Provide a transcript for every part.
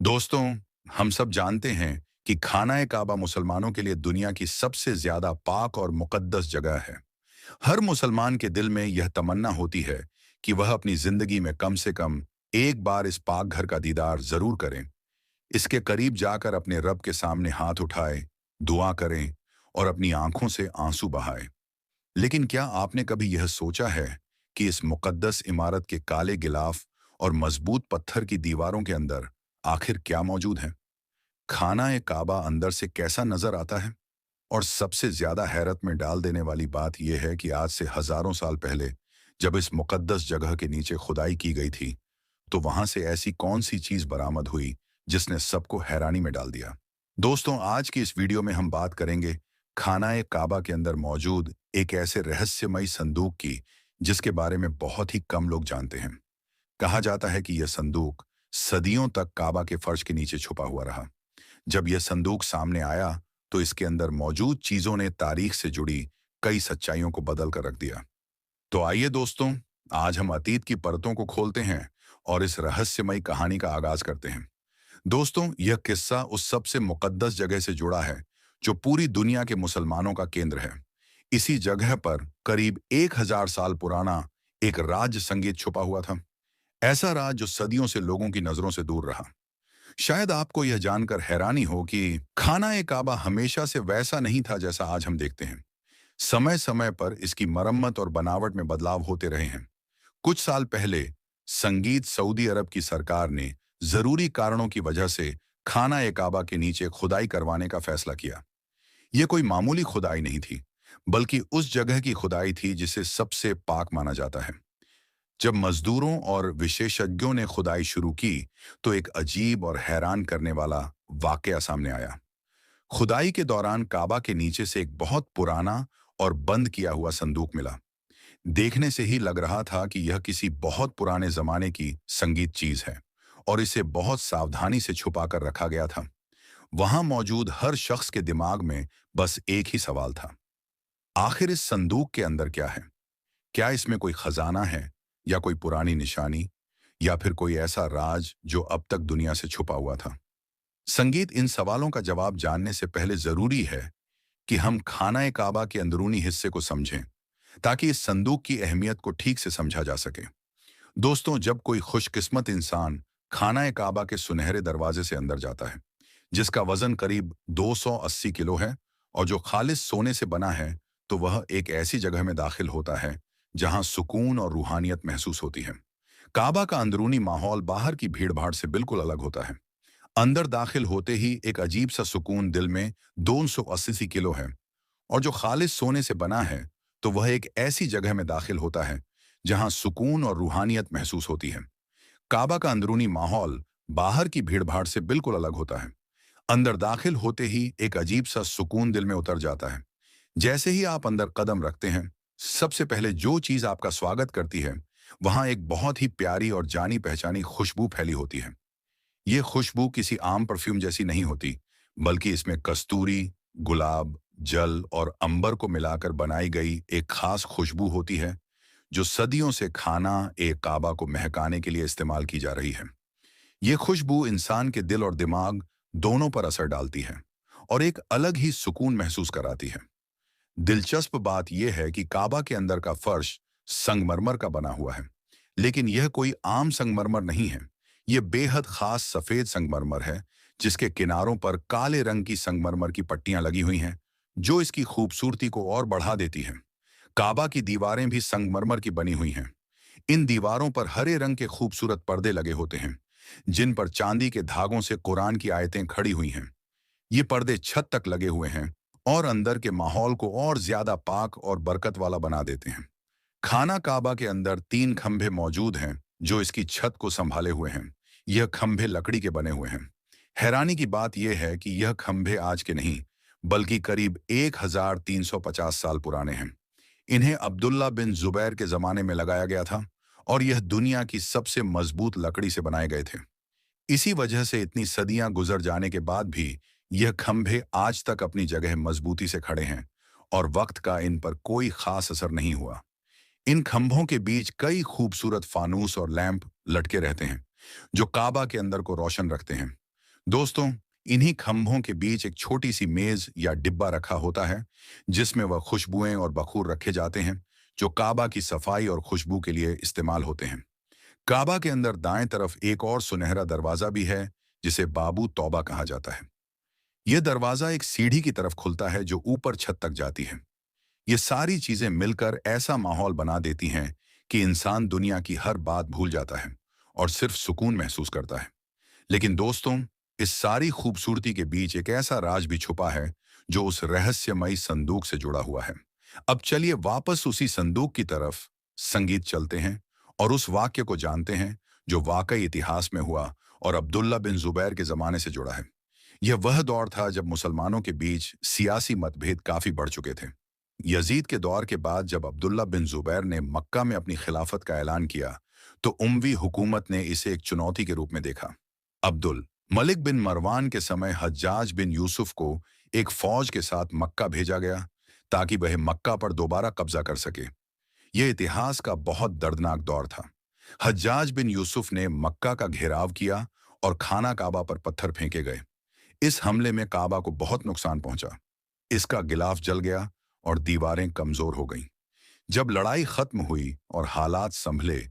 दोस्तों, हम सब जानते हैं कि खाना-ए काबा मुसलमानों के लिए दुनिया की सबसे ज्यादा पाक और मुकद्दस जगह है। हर मुसलमान के दिल में यह तमन्ना होती है कि वह अपनी जिंदगी में कम से कम एक बार इस पाक घर का दीदार जरूर करें। इसके करीब जाकर अपने रब के सामने हाथ उठाएं, दुआ करें और अपनी आंखों से आंसू बहाएं। लेकिन क्या आपने कभी यह सोचा है कि इस मुकद्दस इमारत के काले गिलाफ और मजबूत पत्थर की दीवारों के अंदर आखिर क्या मौजूद है? खाना-ए काबा अंदर से कैसा नजर आता है? और सबसे ज्यादा हैरत में डाल देने वाली बात यह है कि आज से हजारों साल पहले जब इस मुकद्दस जगह के नीचे खुदाई की गई थी, तो वहां से ऐसी कौन सी चीज बरामद हुई जिसने सबको हैरानी में डाल दिया। दोस्तों, आज की इस वीडियो में हम बात करेंगे खाना-ए काबा के अंदर मौजूद एक ऐसे रहस्यमयी संदूक की जिसके बारे में बहुत ही कम लोग जानते हैं। कहा जाता है कि यह संदूक सदियों तक काबा के फर्श के नीचे छुपा हुआ रहा। जब यह संदूक सामने आया तो इसके अंदर मौजूद चीजों ने तारीख से जुड़ी कई सच्चाइयों को बदल कर रख दिया। तो आइए दोस्तों, आज हम अतीत की परतों को खोलते हैं और इस रहस्यमयी कहानी का आगाज करते हैं। दोस्तों, यह किस्सा उस सबसे मुकद्दस जगह से जुड़ा है जो पूरी दुनिया के मुसलमानों का केंद्र है। इसी जगह पर करीब 1000 साल पुराना एक राज्य संगीत छुपा हुआ था। ऐसा राज जो सदियों से लोगों की नजरों से दूर रहा। शायद आपको यह जानकर हैरानी हो कि खाना-ए काबा हमेशा से वैसा नहीं था जैसा आज हम देखते हैं। समय समय पर इसकी मरम्मत और बनावट में बदलाव होते रहे हैं। कुछ साल पहले संगीत सऊदी अरब की सरकार ने जरूरी कारणों की वजह से खाना-ए काबा के नीचे खुदाई करवाने का फैसला किया। यह कोई मामूली खुदाई नहीं थी, बल्कि उस जगह की खुदाई थी जिसे सबसे पाक माना जाता है। जब मजदूरों और विशेषज्ञों ने खुदाई शुरू की, तो एक अजीब और हैरान करने वाला वाकया सामने आया। खुदाई के दौरान काबा के नीचे से एक बहुत पुराना और बंद किया हुआ संदूक मिला। देखने से ही लग रहा था कि यह किसी बहुत पुराने जमाने की संगीत चीज है और इसे बहुत सावधानी से छुपा कर रखा गया था। वहां मौजूद हर शख्स के दिमाग में बस एक ही सवाल था, आखिर इस संदूक के अंदर क्या है? क्या इसमें कोई खजाना है, या कोई पुरानी निशानी, या फिर कोई ऐसा राज जो अब तक दुनिया से छुपा हुआ था? संगीत इन सवालों का जवाब जानने से पहले जरूरी है कि हम खाना-ए काबा के अंदरूनी हिस्से को समझें, ताकि इस संदूक की अहमियत को ठीक से समझा जा सके। दोस्तों, जब कोई खुशकिस्मत इंसान खाना-ए काबा के सुनहरे दरवाजे से अंदर जाता है, जिसका वजन करीब 280 किलो है और जो खालिस सोने से बना है, तो वह एक ऐसी जगह में दाखिल होता है जहां सुकून और रूहानियत महसूस होती है। काबा का अंदरूनी माहौल बाहर की भीड़-भाड़ से बिल्कुल अलग होता है। अंदर दाखिल होते ही एक अजीब सा सुकून दिल में 280 किलो है, और जो खालिस सोने से बना है, तो वह एक ऐसी जगह में दाखिल होता है जहां सुकून और रूहानियत महसूस होती है। काबा का अंदरूनी माहौल बाहर की भीड़-भाड़ से बिल्कुल अलग होता है। अंदर दाखिल होते ही एक अजीब सा सुकून दिल में उतर जाता है। जैसे ही आप अंदर कदम रखते हैं, सबसे पहले जो चीज आपका स्वागत करती है, वहां एक बहुत ही प्यारी और जानी पहचानी खुशबू फैली होती है। ये खुशबू किसी आम परफ्यूम जैसी नहीं होती, बल्कि इसमें कस्तूरी, गुलाब, जल और अंबर को मिलाकर बनाई गई एक खास खुशबू होती है, जो सदियों से खाना-ए काबा को महकाने के लिए इस्तेमाल की जा रही है। ये खुशबू इंसान के दिल और दिमाग दोनों पर असर डालती है और एक अलग ही सुकून महसूस कराती है। दिलचस्प बात यह है कि काबा के अंदर का फर्श संगमरमर का बना हुआ है, लेकिन यह कोई आम संगमरमर नहीं है। यह बेहद खास सफेद संगमरमर है, जिसके किनारों पर काले रंग की संगमरमर की पट्टियां लगी हुई हैं, जो इसकी खूबसूरती को और बढ़ा देती हैं। काबा की दीवारें भी संगमरमर की बनी हुई हैं। इन दीवारों पर हरे रंग के खूबसूरत पर्दे लगे होते हैं, जिन पर चांदी के धागों से कुरान की आयतें खड़ी हुई हैं। ये पर्दे छत तक लगे हुए हैं और अंदर के माहौल को और ज्यादा पाक और बरकत वाला बना देते हैं। खाना काबा के अंदर 3 खंभे मौजूद हैं जो इसकी छत को संभाले हुए हैं। यह खंभे लकड़ी के बने हुए हैं। हैरानी की बात यह है कि यह खंभे आज के नहीं, बल्कि करीब 1350 साल पुराने हैं। इन्हें अब्दुल्ला बिन जुबैर के जमाने में लगाया गया था और यह दुनिया की सबसे मजबूत लकड़ी से बनाए गए थे। इसी वजह से इतनी सदियां गुजर जाने के बाद भी यह खंभे आज तक अपनी जगह मजबूती से खड़े हैं और वक्त का इन पर कोई खास असर नहीं हुआ। इन खंभों के बीच कई खूबसूरत फानूस और लैंप लटके रहते हैं, जो काबा के अंदर को रोशन रखते हैं। दोस्तों, इन्हीं खंभों के बीच एक छोटी सी मेज या डिब्बा रखा होता है, जिसमें वह खुशबुएं और बखूर रखे जाते हैं, जो काबा की सफाई और खुशबू के लिए इस्तेमाल होते हैं। काबा के अंदर दाएं तरफ एक और सुनहरा दरवाजा भी है, जिसे बाबू तौबा कहा जाता है। यह दरवाजा एक सीढ़ी की तरफ खुलता है जो ऊपर छत तक जाती है। ये सारी चीजें मिलकर ऐसा माहौल बना देती हैं कि इंसान दुनिया की हर बात भूल जाता है और सिर्फ सुकून महसूस करता है। लेकिन दोस्तों, इस सारी खूबसूरती के बीच एक ऐसा राज भी छुपा है जो उस रहस्यमयी संदूक से जुड़ा हुआ है। अब चलिए वापस उसी संदूक की तरफ संगीत चलते हैं और उस वाक्य को जानते हैं जो वाकई इतिहास में हुआ और अब्दुल्ला बिन जुबैर के जमाने से जुड़ा है। यह वह दौर था जब मुसलमानों के बीच सियासी मतभेद काफी बढ़ चुके थे। यजीद के दौर के बाद जब अब्दुल्ला बिन जुबैर ने मक्का में अपनी खिलाफत का ऐलान किया, तो उमवी हुकूमत ने इसे एक चुनौती के रूप में देखा। अब्दुल मलिक बिन मरवान के समय हज्जाज बिन यूसुफ को एक फौज के साथ मक्का भेजा गया ताकि वह मक्का पर दोबारा कब्जा कर सके। यह इतिहास का बहुत दर्दनाक दौर था। हज्जाज बिन यूसुफ ने मक्का का घेराव किया और खाना काबा पर पत्थर फेंके गए। इस हमले में काबा को बहुत नुकसान पहुंचा। इसका गिलाफ जल गया और दीवारें कमजोर हो गईं। जब लड़ाई खत्म हुई और हालात संभले,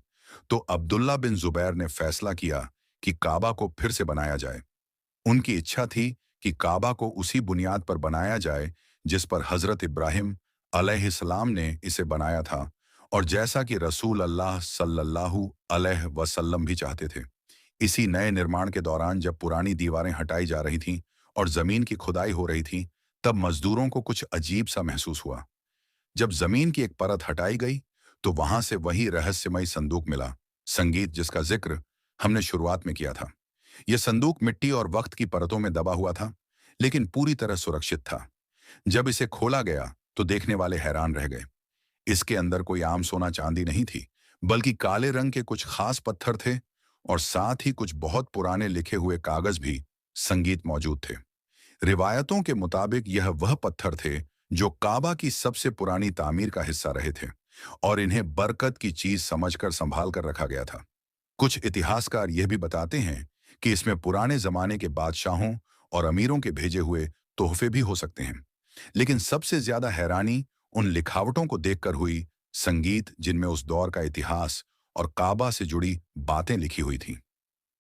तो अब्दुल्ला बिन जुबैर ने फैसला किया कि काबा को फिर से बनाया जाए। उनकी इच्छा थी कि काबा को उसी बुनियाद पर बनाया जाए जिस पर हजरत इब्राहिम अलैहिस्सलाम ने इसे बनाया था और जैसा कि रसूल अल्लाह सल्लल्लाहु अलैहि वसल्लम भी चाहते थे। इसी नए निर्माण के दौरान जब पुरानी दीवारें हटाई जा रही थीं और जमीन की खुदाई हो रही थी, तब मजदूरों को कुछ अजीब सा महसूस हुआ। जब जमीन की एक परत हटाई गई, तो वहां से वही रहस्यमयी संदूक मिला, संगीत जिसका जिक्र हमने शुरुआत में किया था। यह संदूक मिट्टी और वक्त की परतों में दबा हुआ था, लेकिन पूरी तरह सुरक्षित था। जब इसे खोला गया, तो देखने वाले हैरान रह गए। इसके अंदर कोई आम सोना चांदी नहीं थी, बल्कि काले रंग के कुछ खास पत्थर थे और साथ ही कुछ बहुत पुराने लिखे हुए कागज भी संगीत मौजूद थे। रिवायतों के मुताबिक यह वह पत्थर थे जो काबा की सबसे पुरानी तामीर का हिस्सा रहे थे और इन्हें बरकत की चीज समझकर संभाल कर रखा गया था। कुछ इतिहासकार यह भी बताते हैं कि इसमें पुराने जमाने के बादशाहों और अमीरों के भेजे हुए तोहफे भी हो सकते हैं। लेकिन सबसे ज्यादा हैरानी उन लिखावटों को देखकर हुई, संगीत जिनमें उस दौर का इतिहास और काबा से जुड़ी बातें लिखी हुई थीं।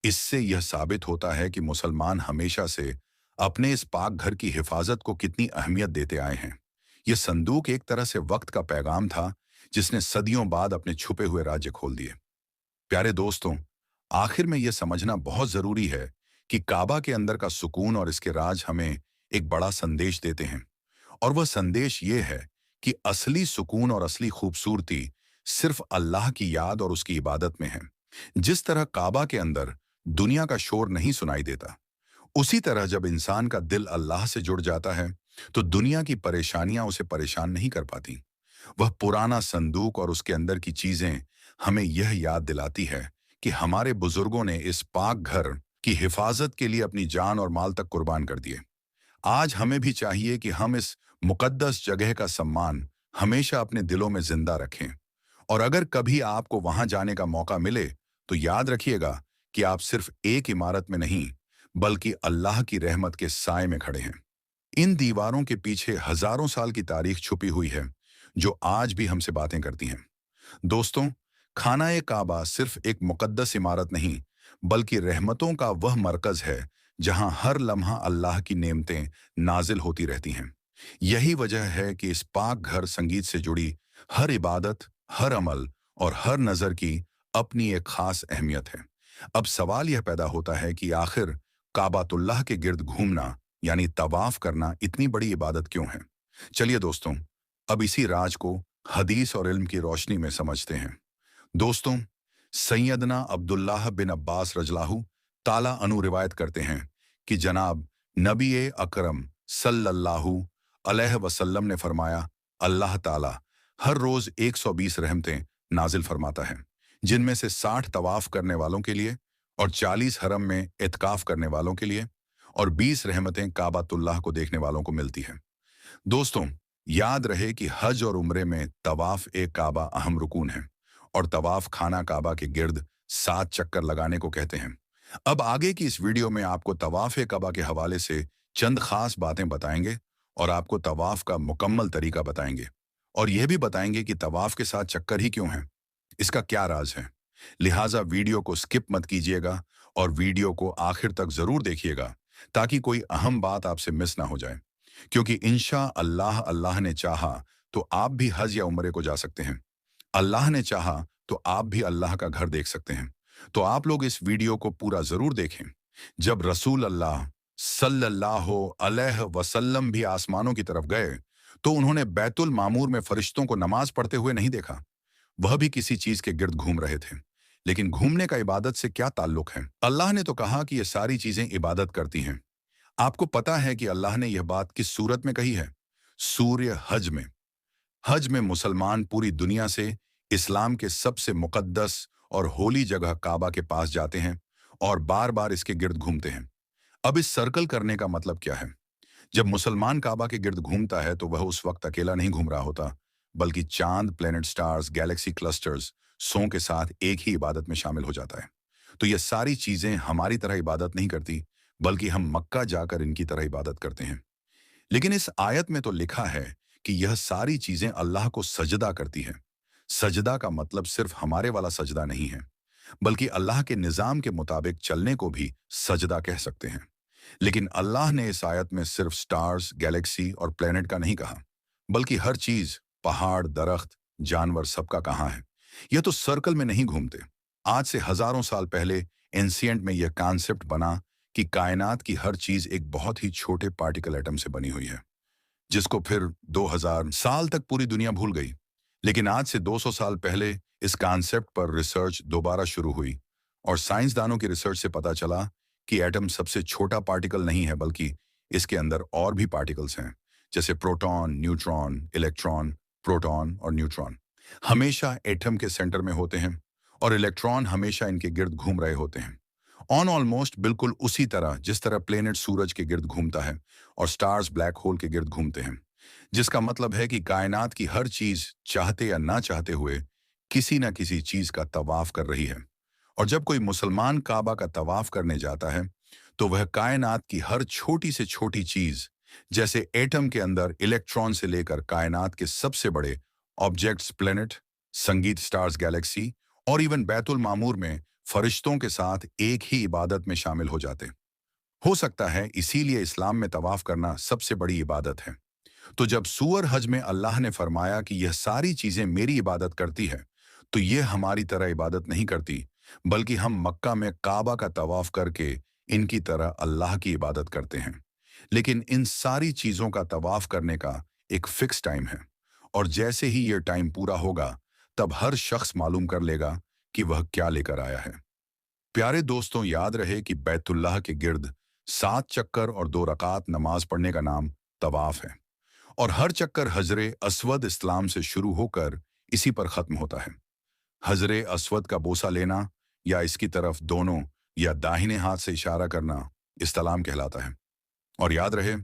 इससे यह साबित होता है कि मुसलमान हमेशा से अपने इस पाक घर की हिफाजत को कितनी अहमियत देते आए हैं। यह संदूक एक तरह से वक्त का पैगाम था, जिसने सदियों बाद अपने छुपे हुए राज्य खोल दिए। प्यारे दोस्तों, आखिर में यह समझना बहुत जरूरी है कि काबा के अंदर का सुकून और इसके राज हमें एक बड़ा संदेश देते हैं। और वह संदेश ये है कि असली सुकून और असली खूबसूरती सिर्फ अल्लाह की याद और उसकी इबादत में है। जिस तरह काबा के अंदर दुनिया का शोर नहीं सुनाई देता, उसी तरह जब इंसान का दिल अल्लाह से जुड़ जाता है, तो दुनिया की परेशानियां उसे परेशान नहीं कर पाती। वह पुराना संदूक और उसके अंदर की चीजें हमें यह याद दिलाती है कि हमारे बुजुर्गों ने इस पाक घर की हिफाजत के लिए अपनी जान और माल तक कुर्बान कर दिए। आज हमें भी चाहिए कि हम इस मुकद्दस जगह का सम्मान हमेशा अपने दिलों में जिंदा रखें। और अगर कभी आपको वहां जाने का मौका मिले, तो याद रखिएगा कि आप सिर्फ एक इमारत में नहीं, बल्कि अल्लाह की रहमत के साए में खड़े हैं। इन दीवारों के पीछे हजारों साल की तारीख छुपी हुई है, जो आज भी हमसे बातें करती हैं। दोस्तों, खाना-ए काबा सिर्फ एक मुकद्दस इमारत नहीं, बल्कि रहमतों का वह मरकज है जहां हर लम्हा अल्लाह की नेमतें नाजिल होती रहती हैं। यही वजह है कि इस पाक घर संगीत से जुड़ी हर इबादत, हर अमल और हर नजर की अपनी एक खास अहमियत है। अब सवाल यह पैदा होता है कि आखिर काबातुल्लाह के गिर्द घूमना यानी तवाफ करना इतनी बड़ी इबादत क्यों है? चलिए दोस्तों, अब इसी राज को हदीस और इल्म की रोशनी में समझते हैं। दोस्तों, सैयदना अब्दुल्लाह बिन अब्बास रजलाहु ताला अनु रिवायत करते हैं कि जनाब नबी अकरम सल्लल्लाहु अलैहि वसल्लम ने फरमाया, अल्लाह ताला हर रोज 120 रहमतें नाजिल फरमाता है, जिनमें से 60 तवाफ करने वालों के लिए और 40 हरम में इत्काफ करने वालों के लिए और 20 रहमतें काबातुल्लाह को देखने वालों को मिलती है। दोस्तों, याद रहे कि हज और उम्रे में तवाफ एक काबा अहम रुकून है और तवाफ खाना काबा के गिर्द 7 चक्कर लगाने को कहते हैं। अब आगे की इस वीडियो में आपको तवाफ कबा के हवाले से चंद खास बातें बताएंगे और आपको तवाफ का मुकम्मल तरीका बताएंगे और यह भी बताएंगे कि तवाफ के साथ चक्कर ही क्यों है, इसका क्या राज है। लिहाजा वीडियो को स्किप मत कीजिएगा और वीडियो को आखिर तक जरूर देखिएगा ताकि कोई अहम बात आपसे मिस ना हो जाए। क्योंकि इंशा अल्लाह अल्लाह ने चाहा तो आप भी हज या उम्रे को जा सकते हैं। अल्लाह ने चाहा तो आप भी अल्लाह का घर देख सकते हैं। तो आप लोग इस वीडियो को पूरा जरूर देखें। जब रसूल अल्लाह सल्लल्लाहु अलैहि वसल्लम भी आसमानों की तरफ गए तो उन्होंने बैतुल मामूर में फरिश्तों को नमाज पढ़ते हुए नहीं देखा। वह भी किसी चीज के गिर्द घूम रहे थे। लेकिन घूमने का इबादत से क्या ताल्लुक है? अल्लाह ने तो कहा कि ये सारी चीजें इबादत करती हैं। आपको पता है कि अल्लाह ने यह बात किस सूरत में कही है? सूर्य हज में। हज में मुसलमान पूरी दुनिया से इस्लाम के सबसे मुकद्दस और होली जगह काबा के पास जाते हैं और बार बार इसके गिर्द घूमते हैं। अब इस सर्कल करने का मतलब क्या है? जब मुसलमान काबा के गिर्द घूमता है तो वह उस वक्त अकेला नहीं घूम रहा होता, बल्कि चांद, प्लेनेट, स्टार्स, गैलेक्सी क्लस्टर्स सो के साथ एक ही इबादत में शामिल हो जाता है। तो ये सारी चीजें हमारी तरह इबादत नहीं करती, बल्कि हम मक्का जाकर इनकी तरह इबादत करते हैं। लेकिन इस आयत में तो लिखा है कि यह सारी चीजें अल्लाह को सजदा करती है। सजदा का मतलब सिर्फ हमारे वाला सजदा नहीं है, बल्कि अल्लाह के निजाम के मुताबिक चलने को भी सजदा कह सकते हैं। लेकिन अल्लाह ने इस आयत में सिर्फ स्टार्स, गैलेक्सी और प्लेनेट का नहीं कहा, बल्कि हर चीज, पहाड़, दरख्त, जानवर, सबका कहा है। यह तो सर्कल में नहीं घूमते। आज से हजारों साल पहले एंशियंट में यह कॉन्सेप्ट बना कि कायनात की हर चीज एक बहुत ही छोटे पार्टिकल एटम से बनी हुई है, जिसको फिर 2000 साल तक पूरी दुनिया भूल गई। लेकिन आज से 200 साल पहले इस कॉन्सेप्ट पर रिसर्च दोबारा शुरू हुई और साइंसदानों की रिसर्च से पता चला कि एटम सबसे छोटा पार्टिकल नहीं है, बल्कि इसके अंदर और भी पार्टिकल्स हैं, जैसे प्रोटॉन, न्यूट्रॉन, इलेक्ट्रॉन। प्रोटॉन और न्यूट्रॉन हमेशा एटम के सेंटर में होते हैं और इलेक्ट्रॉन हमेशा इनके गिर्द घूम रहे होते हैं। ऑन ऑलमोस्ट बिल्कुल उसी तरह जिस तरह प्लेनेट सूरज के गिर्द घूमता है और स्टार्स ब्लैक होल के गिर्द घूमते हैं। जिसका मतलब है कि कायनात की हर चीज चाहते या ना चाहते हुए किसी न किसी चीज का तवाफ कर रही है। और जब कोई मुसलमान काबा का तवाफ करने जाता है तो वह कायनात की हर छोटी से छोटी चीज, जैसे एटम के अंदर इलेक्ट्रॉन से लेकर कायनात के सबसे बड़े ऑब्जेक्ट्स, प्लेनेट, संगीत, स्टार्स, गैलेक्सी और इवन बैतुल मामूर में फरिश्तों के साथ एक ही इबादत में शामिल हो जाते। हो सकता है इसीलिए इस्लाम में तवाफ करना सबसे बड़ी इबादत है। तो जब सूअर हज में अल्लाह ने फरमाया कि यह सारी चीजें मेरी इबादत करती है, तो यह हमारी तरह इबादत नहीं करती, बल्कि हम मक्का में काबा का तवाफ करके इनकी तरह अल्लाह की इबादत करते हैं। लेकिन इन सारी चीजों का तवाफ करने का एक फिक्स टाइम है और जैसे ही यह टाइम पूरा होगा तब हर शख्स मालूम कर लेगा कि वह क्या लेकर आया है। प्यारे दोस्तों, याद रहे कि बैतुल्लाह के गिर्द 7 चक्कर और 2 रकात नमाज पढ़ने का नाम तवाफ है और हर चक्कर हजरे अस्वद इस्लाम से शुरू होकर इसी पर खत्म होता है। हजरे अस्वद का बोसा लेना या इसकी तरफ दोनों या दाहिने हाथ से इशारा करना इस्तलाम कहलाता है। और याद रहे,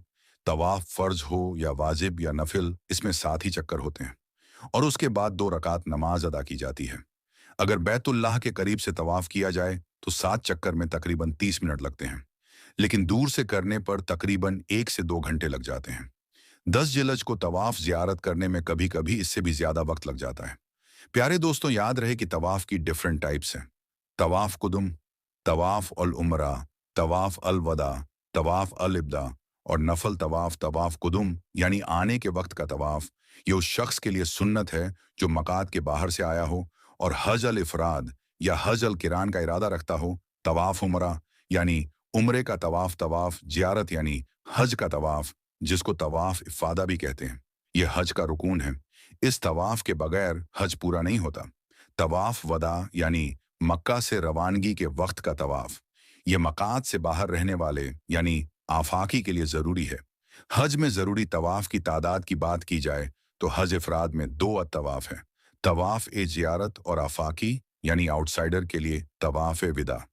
तवाफ फर्ज हो या वाजिब या नफिल, इसमें 7 ही चक्कर होते हैं और उसके बाद 2 रकात नमाज अदा की जाती है। अगर बैतुल्लाह के करीब से तवाफ किया जाए तो 7 चक्कर में तकरीबन 30 मिनट लगते हैं, लेकिन दूर से करने पर तकरीबन 1 से 2 घंटे लग जाते हैं। 10 जिलज को तवाफ जियारत करने में कभी कभी इससे भी ज्यादा वक्त लग जाता है। प्यारे दोस्तों, याद रहे कि तवाफ की डिफरेंट टाइप्स हैं। तवाफ कुदुम, तवाफ अल उमरा, तवाफ अल वदा, तवाफ अल इब्दा और नफल तवाफ। तवाफ कुदुम यानी आने के वक्त का तवाफ, ये उस शख्स के लिए सुन्नत है जो मकात के बाहर से आया हो और हज अल इफराद या हज अल किरान का इरादा रखता हो। तवाफ उमरा यानी उम्रे का तवाफ, तवाफ जियारत यानी हज का तवाफ, जिसको तवाफ इफादा भी कहते हैं, यह हज का रुकून है। इस तवाफ के बगैर हज पूरा नहीं होता। तवाफ वदा यानी मक्का से रवानगी के वक्त का तवाफ, यह मकात से बाहर रहने वाले यानी आफाकी के लिए जरूरी है। हज में जरूरी तवाफ की तादाद की बात की जाए तो हज इफराद में 2 तवाफ है, तवाफ ए जियारत और आफाकी यानी आउटसाइडर के लिए तवाफ विदा।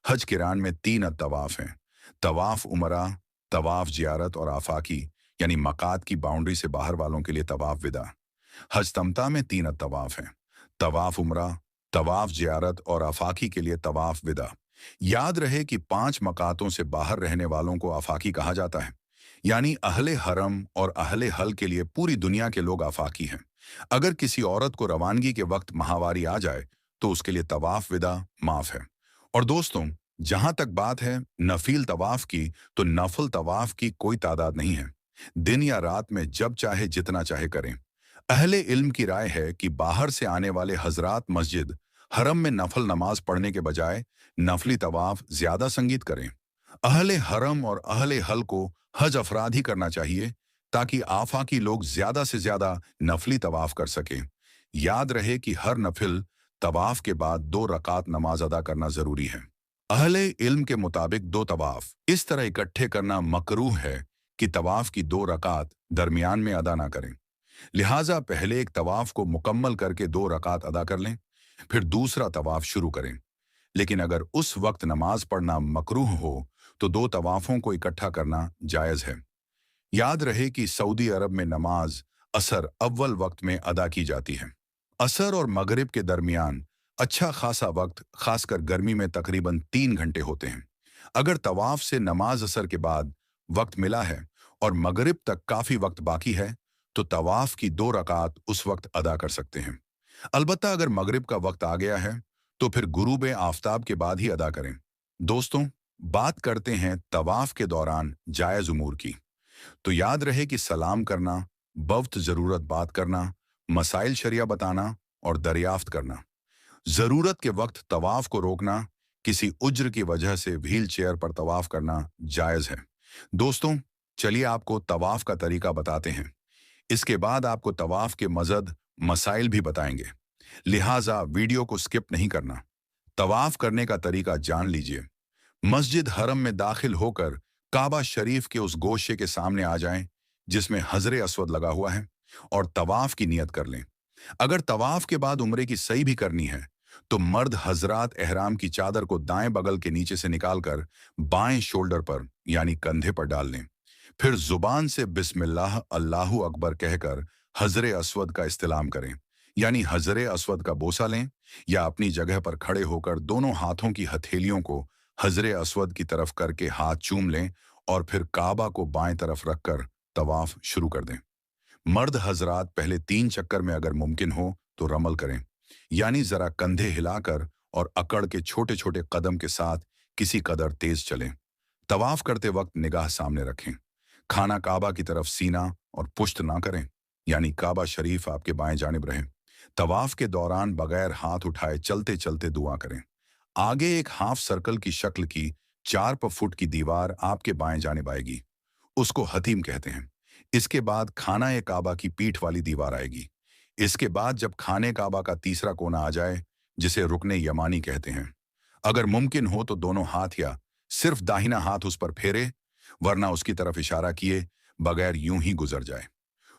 हज किरान में 3 तवाफ हैं, तवाफ उमरा, तवाफ जियारत और आफाकी यानी मकात की बाउंड्री से बाहर वालों के लिए तवाफ विदा। हज तमता में 3 तवाफ हैं, तवाफ उमरा, तवाफ जियारत और आफाकी के लिए तवाफ विदा। याद रहे कि 5 मकातों से बाहर रहने वालों को आफाकी कहा जाता है, यानी अहले हरम और अहले हल के लिए पूरी दुनिया के लोग आफाकी हैं। अगर किसी औरत को रवानगी के वक्त माहवारी आ जाए तो उसके लिए तवाफ विदा माफ है। और दोस्तों, जहां तक बात है नफील तवाफ की, तो नफल तवाफ की कोई तादाद नहीं है। दिन या रात में जब चाहे जितना चाहे करें। अहले इल्म की राय है कि बाहर से आने वाले हजरात मस्जिद हरम में नफल नमाज पढ़ने के बजाय नफली तवाफ ज्यादा संगीत करें। अहले हरम और अहले हल को हज अफराद ही करना चाहिए, ताकि आफाकी लोग ज्यादा से ज्यादा नफली तवाफ कर सकें। याद रहे कि हर नफिल तवाफ के बाद 2 रकात नमाज अदा करना जरूरी है। अहले इल्म के मुताबिक 2 तवाफ इस तरह इकट्ठे करना मकरूह है कि तवाफ की 2 रकात दरमियान में अदा ना करें। लिहाजा पहले एक तवाफ को मुकम्मल करके 2 रकात अदा कर लें, फिर दूसरा तवाफ शुरू करें। लेकिन अगर उस वक्त नमाज पढ़ना मकरूह हो तो 2 तवाफों को इकट्ठा करना जायज है। याद रहे कि सऊदी अरब में नमाज असर अव्वल वक्त में अदा की जाती है। असर और मगरिब के दरमियान अच्छा खासा वक्त, खासकर गर्मी में तकरीबन 3 घंटे होते हैं। अगर तवाफ से नमाज असर के बाद वक्त मिला है और मगरिब तक काफी वक्त बाकी है, तो तवाफ की 2 रकात उस वक्त अदा कर सकते हैं। अलबत्ता अगर मगरिब का वक्त आ गया है तो फिर गुरूब आफताब के बाद ही अदा करें। दोस्तों, बात करते हैं तवाफ के दौरान जायज उमूर की। तो याद रहे कि सलाम करना, बवक्त जरूरत बात करना, मसाइल शरिया बताना और दरियाफ्त करना। जरूरत के वक्त तवाफ को रोकना, किसी उज्र की वजह से व्हील चेयर पर तवाफ करना जायज है। दोस्तों, चलिए आपको तवाफ का तरीका बताते हैं। इसके बाद आपको तवाफ के मजद मसाइल भी बताएंगे, लिहाजा वीडियो को स्किप नहीं करना। तवाफ करने का तरीका जान लीजिए। मस्जिद हरम में दाखिल होकर काबा शरीफ के उस गोशे के सामने आ जाएं जिसमें हजरे अस्वद लगा हुआ है, और तवाफ की नियत कर लें। अगर तवाफ के बाद उम्रे की सही भी करनी है तो मर्द हजरात एहराम की चादर को दाएं बगल के नीचे से निकालकर बाएं शोल्डर पर यानी कंधे पर डाल लें। फिर जुबान से बिस्मिल्लाह अल्लाहु अकबर कहकर हजरे अस्वद का इस्तिलाम करें, यानी हजरे अस्वद का बोसा लें, या अपनी जगह पर खड़े होकर दोनों हाथों की हथेलियों को हजरे अस्वद की तरफ करके हाथ चूम लें और फिर काबा को बाएं तरफ रखकर तवाफ शुरू कर दें। मर्द हजरात पहले 3 चक्कर में अगर मुमकिन हो तो रमल करें, यानी जरा कंधे हिलाकर और अकड़ के छोटे छोटे कदम के साथ किसी कदर तेज चलें। तवाफ करते वक्त निगाह सामने रखें। खाना काबा की तरफ सीना और पुश्त ना करें, यानी काबा शरीफ आपके बाएं जानिब रहे। तवाफ के दौरान बगैर हाथ उठाए चलते चलते दुआ करें। आगे एक हाफ सर्कल की शक्ल की 4 फुट की दीवार आपके बाएं जानिब आएगी, उसको हतीम कहते हैं। इसके बाद खाना ए काबा की पीठ वाली दीवार आएगी। इसके बाद जब खाने काबा का तीसरा कोना आ जाए, जिसे रुकने यमानी कहते हैं, अगर मुमकिन हो तो दोनों हाथ या सिर्फ दाहिना हाथ उस पर फेरे, वरना उसकी तरफ इशारा किए बगैर यूं ही गुजर जाए।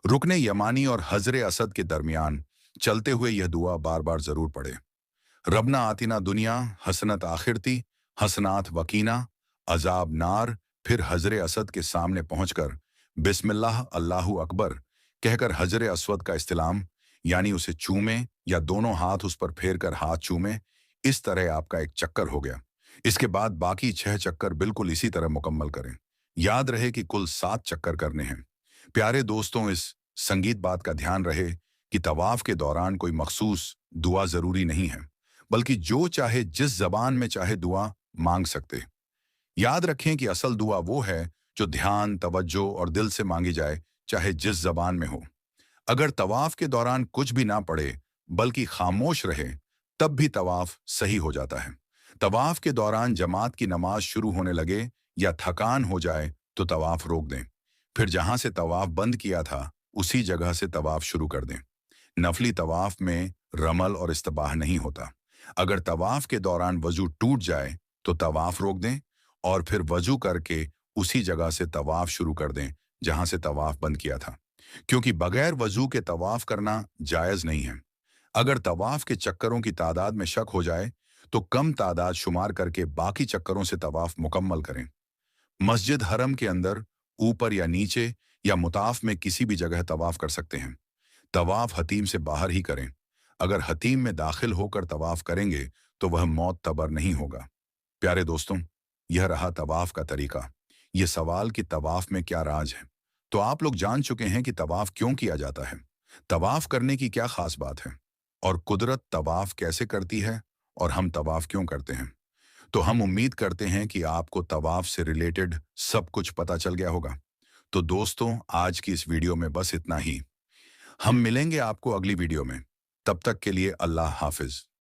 रुकने यमानी और हजरे असद के दरमियान चलते हुए यह दुआ बार बार जरूर पढ़े। रबना आतिना दुनिया हसनत आखिरती हसनात वकीना अजाब नार। फिर हजरे असद के सामने पहुंचकर बिस्मिल्लाह अल्लाहु अकबर कहकर हजरे अस्वद का इस्तिलाम, यानी उसे चूमे या दोनों हाथ उस पर फेर कर हाथ चूमे। इस तरह आपका एक चक्कर हो गया। इसके बाद बाकी 6 चक्कर बिल्कुल इसी तरह मुकम्मल करें। याद रहे कि कुल 7 चक्कर करने हैं। प्यारे दोस्तों, इस संगीत बात का ध्यान रहे कि तवाफ के दौरान कोई मखसूस दुआ जरूरी नहीं है, बल्कि जो चाहे जिस जबान में चाहे दुआ मांग सकते। याद रखें कि असल दुआ वो है जो ध्यान, तवज्जो और दिल से मांगी जाए, चाहे जिस जबान में हो। अगर तवाफ के दौरान कुछ भी ना पढ़े बल्कि खामोश रहे, तब भी तवाफ सही हो जाता है। तवाफ के दौरान जमात की नमाज शुरू होने लगे या थकान हो जाए तो तवाफ रोक दें। फिर जहां से तवाफ बंद किया था उसी जगह से तवाफ शुरू कर दें। नफली तवाफ में रमल और इस्तबाह नहीं होता। अगर तवाफ के दौरान वजू टूट जाए तो तवाफ रोक दें और फिर वजू करके उसी जगह से तवाफ शुरू कर दें जहां से तवाफ बंद किया था, क्योंकि बगैर वजू के तवाफ करना जायज नहीं है। अगर तवाफ के चक्करों की तादाद में शक हो जाए तो कम तादाद शुमार करके बाकी चक्करों से तवाफ मुकम्मल करें। मस्जिद हरम के अंदर, ऊपर या नीचे या मुताफ में किसी भी जगह तवाफ कर सकते हैं। तवाफ हतीम से बाहर ही करें। अगर हतीम में दाखिल होकर तवाफ करेंगे तो वह मौत तबर नहीं होगा। प्यारे दोस्तों, यह रहा तवाफ का तरीका। ये सवाल कि तवाफ में क्या राज है, तो आप लोग जान चुके हैं कि तवाफ क्यों किया जाता है, तवाफ करने की क्या खास बात है, और कुदरत तवाफ कैसे करती है, और हम तवाफ क्यों करते हैं। तो हम उम्मीद करते हैं कि आपको तवाफ से रिलेटेड सब कुछ पता चल गया होगा। तो दोस्तों, आज की इस वीडियो में बस इतना ही। हम मिलेंगे आपको अगली वीडियो में। तब तक के लिए अल्लाह हाफिज।